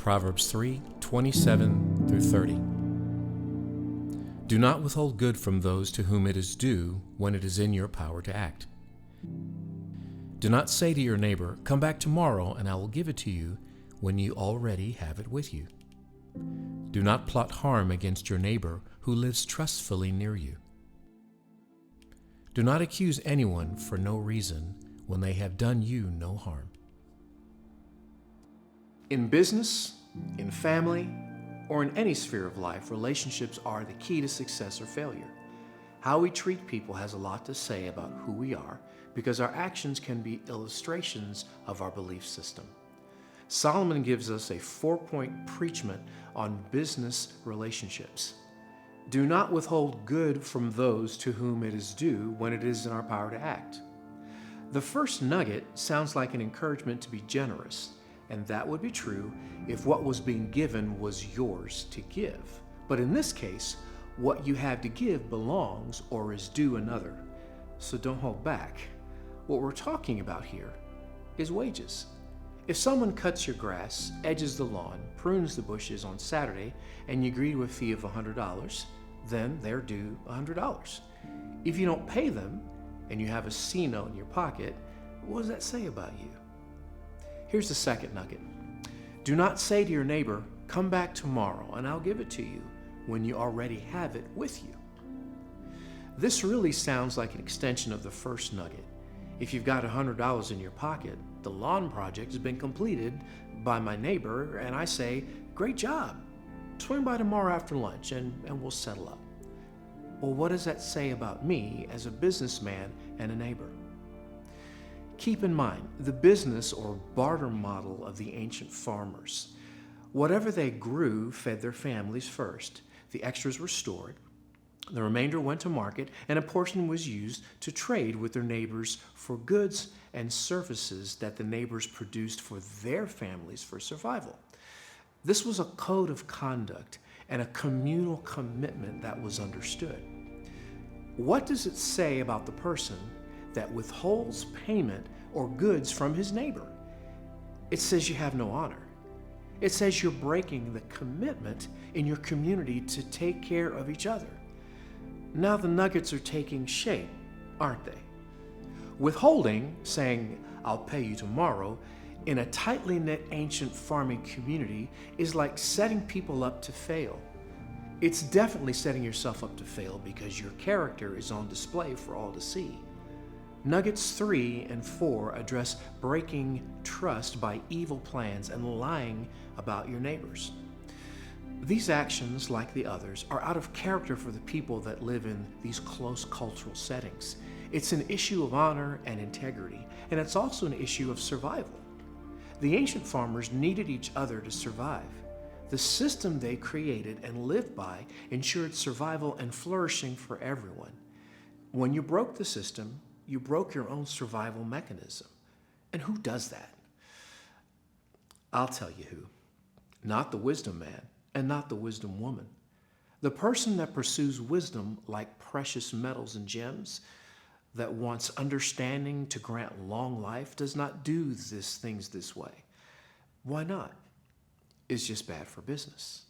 Proverbs 3:27 through 30. Do not withhold good from those to whom it is due when it is in your power to act. Do not say to your neighbor, "Come back tomorrow and I will give it to you," when you already have it with you. Do not plot harm against your neighbor who lives trustfully near you. Do not accuse anyone for no reason when they have done you no harm. In business, in family, or in any sphere of life, relationships are the key to success or failure. How we treat people has a lot to say about who we are because our actions can be illustrations of our belief system. Solomon gives us a 4-point preachment on business relationships. Do not withhold good from those to whom it is due when it is in our power to act. The first nugget sounds like an encouragement to be generous, and that would be true if what was being given was yours to give. But in this case, what you have to give belongs or is due another. So don't hold back. What we're talking about here is wages. If someone cuts your grass, edges the lawn, prunes the bushes on Saturday, and you agree to a fee of $100, then they're due $100. If you don't pay them and you have a C note in your pocket, what does that say about you? Here's the second nugget. Do not say to your neighbor, "Come back tomorrow and I'll give it to you," when you already have it with you. This really sounds like an extension of the first nugget. If you've got $100 in your pocket, the lawn project has been completed by my neighbor, and I say, "Great job. Swing by tomorrow after lunch and we'll settle up." Well, what does that say about me as a businessman and a neighbor? Keep in mind the business or barter model of the ancient farmers. Whatever they grew fed their families first. The extras were stored. The remainder went to market, and a portion was used to trade with their neighbors for goods and services that the neighbors produced for their families for survival. This was a code of conduct and a communal commitment that was understood. What does it say about the person that withholds payment or goods from his neighbor? It says you have no honor. It says you're breaking the commitment in your community to take care of each other. Now the nuggets are taking shape, aren't they? Withholding, saying, "I'll pay you tomorrow," in a tightly knit ancient farming community is like setting people up to fail. It's definitely setting yourself up to fail because your character is on display for all to see. Nuggets 3 and 4 address breaking trust by evil plans and lying about your neighbors. These actions, like the others, are out of character for the people that live in these close cultural settings. It's an issue of honor and integrity, and it's also an issue of survival. The ancient farmers needed each other to survive. The system they created and lived by ensured survival and flourishing for everyone. When you broke the system, you broke your own survival mechanism. And who does that? I'll tell you who. Not the wisdom man and not the wisdom woman. The person that pursues wisdom like precious metals and gems, that wants understanding to grant long life, does not do these things this way. Why not? It's just bad for business.